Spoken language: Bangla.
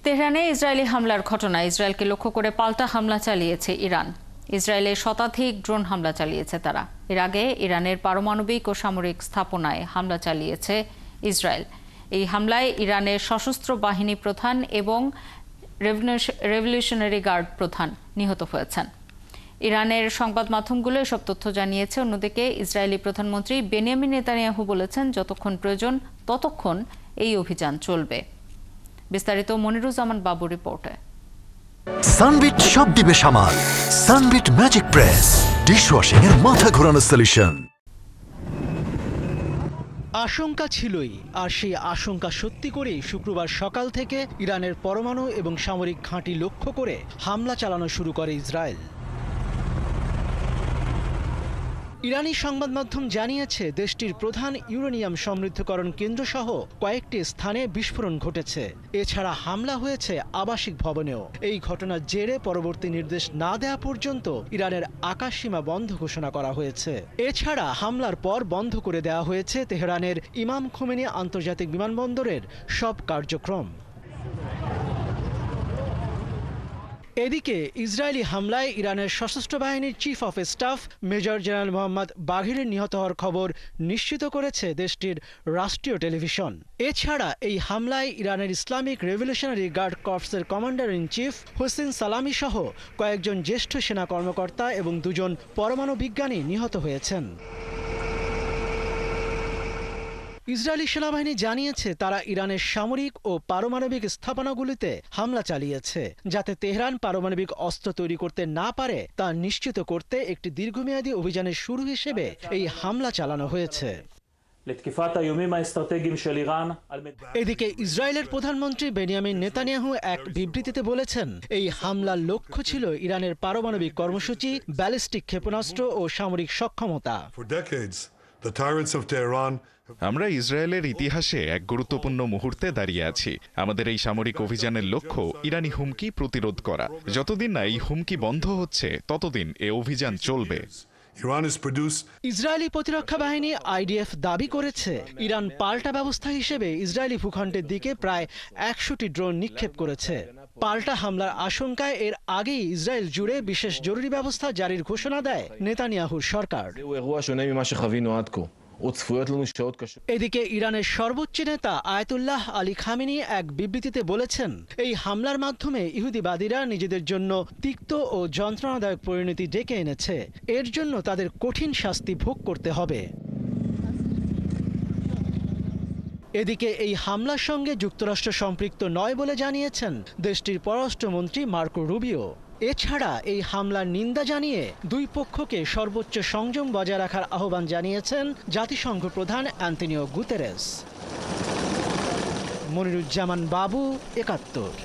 তেহরানে ইসরায়েলি হামলার ঘটনায় ইসরায়েলকে লক্ষ্য করে পাল্টা হামলা চালিয়েছে ইরান। ইসরায়েলে শতাধিক ড্রোন হামলা চালিয়েছে তারা। এর আগে ইরানের পারমাণবিক ও সামরিক স্থাপনায় হামলা চালিয়েছে ইসরায়েল। এই হামলায় ইরানের সশস্ত্র বাহিনী প্রধান এবং রেভলিউশনারি গার্ড প্রধান নিহত হয়েছেন। ইরানের সংবাদ মাধ্যমগুলো এসব তথ্য জানিয়েছে। অন্যদিকে ইসরায়েলি প্রধানমন্ত্রী বেনিয়ামিন নেতানিয়াহু বলেছেন, যতক্ষণ প্রয়োজন ততক্ষণ এই অভিযান চলবে। বিস্তারিত মনিরুজ্জামান বাবুর রিপোর্টে। সানবিট সব দিবে সামাল। সানবিট ম্যাজিক প্রেস ডিশওয়াশিং এর মাথা ঘোরানো সলিউশন। আশঙ্কা ছিলই, আর সেই আশঙ্কা সত্যি করে শুক্রবার সকাল থেকে ইরানের পরমাণু এবং সামরিক ঘাঁটি লক্ষ্য করে হামলা চালানো শুরু করে ইসরায়েল। ইরানি সংবাদ মাধ্যম জানিয়েছে, দেশটির প্রধান ইউরেনিয়াম সমৃদ্ধকরণ কেন্দ্রসহ কয়েকটি স্থানে বিস্ফোরণ ঘটেছে। এছাড়া হামলা হয়েছে আবাসিক ভবনেও। এই ঘটনার জেরে পরবর্তী নির্দেশ না দেওয়া পর্যন্ত ইরানের আকাশসীমা বন্ধ ঘোষণা করা হয়েছে। এছাড়া হামলার পর বন্ধ করে দেওয়া হয়েছে তেহরানের ইমাম খোমেনি আন্তর্জাতিক বিমানবন্দরের সব কার্যক্রম। এদিকে ইসরায়েলি হামলায় ইরানের সশস্ত্র বাহিনীর chief of staff major general Mohammad বাঘিরের নিহত হওয়ার খবর নিশ্চিত করেছে দেশটির রাষ্ট্রীয় টেলিভিশন। এছাড়া এই হামলায় ইরানের ইসলামিক রেভলিউশনারি গার্ড কর্পসের commander in chief Hossein Salami সহ কয়েকজন জ্যেষ্ঠ সেনা কর্মকর্তা এবং দুজন পরমাণু বিজ্ঞানী নিহত হয়েছেন। ইসরায়েলি সেনাবাহিনী জানিয়েছে, তারা ইরানের সামরিক ও পারমাণবিক স্থাপনাগুলিতে হামলা চালিয়েছে, যাতে তেহরান পারমাণবিক অস্ত্র তৈরি করতে না পারে তা নিশ্চিত করতে একটি দীর্ঘমেয়াদী অভিযানের শুরু হিসেবে এই হামলা চালানো হয়েছে। এদিকে ইসরায়েলের প্রধানমন্ত্রী বেনিয়ামিন নেতানিয়াহু এক বিবৃতিতে বলেছেন, এই হামলার লক্ষ্য ছিল ইরানের পারমাণবিক কর্মসূচি, ব্যালিস্টিক ক্ষেপণাস্ত্র ও সামরিক সক্ষমতা। আমরা ইসরায়েলের ইতিহাসে এক গুরুত্বপূর্ণ মুহূর্তে দাঁড়িয়ে আছি। আমাদের এই সামরিক অভিযানের লক্ষ্য ইরানি হুমকি প্রতিরোধ করা। যতদিন না এই হুমকি বন্ধ হচ্ছে ততদিন এ অভিযান চলবে। ইসরায়েলি প্রতিরক্ষা বাহিনী আইডিএফ দাবি করেছে, ইরান পাল্টা ব্যবস্থা হিসেবে ইসরায়েলি ভূখণ্ডের দিকে প্রায় 100টি ড্রোন নিক্ষেপ করেছে। পাল্টা হামলার আশঙ্কায় এর আগেই ইসরায়েল জুড়ে বিশেষ জরুরি ব্যবস্থা জারির ঘোষণা দেয় নেতানিয়াহুর সরকার। এদিকে ইরানের সর্বোচ্চ নেতা আয়াতুল্লাহ আলী খামেনি এক বিবৃতিতে বলেছেন, এই হামলার মাধ্যমে ইহুদিবাদীরা নিজেদের জন্য তিক্ত ও যন্ত্রণাদায়ক পরিণতি ডেকে এনেছে। এর জন্য তাদের কঠিন শাস্তি ভোগ করতে হবে। এদিকে এই হামলার সঙ্গে যুক্তরাষ্ট্র সম্পৃক্ত নয় বলে জানিয়েছেন দেশটির পররাষ্ট্রমন্ত্রী মার্কো রুবিও। এছাড়া এই হামলার নিন্দা জানিয়ে দুই পক্ষকে সর্বোচ্চ সংযম বজায় রাখার আহ্বান জানিয়েছেন জাতিসংঘ প্রধান অ্যান্তোনিও গুতেরেস। মনিরুজ্জামান বাবু, ৭১।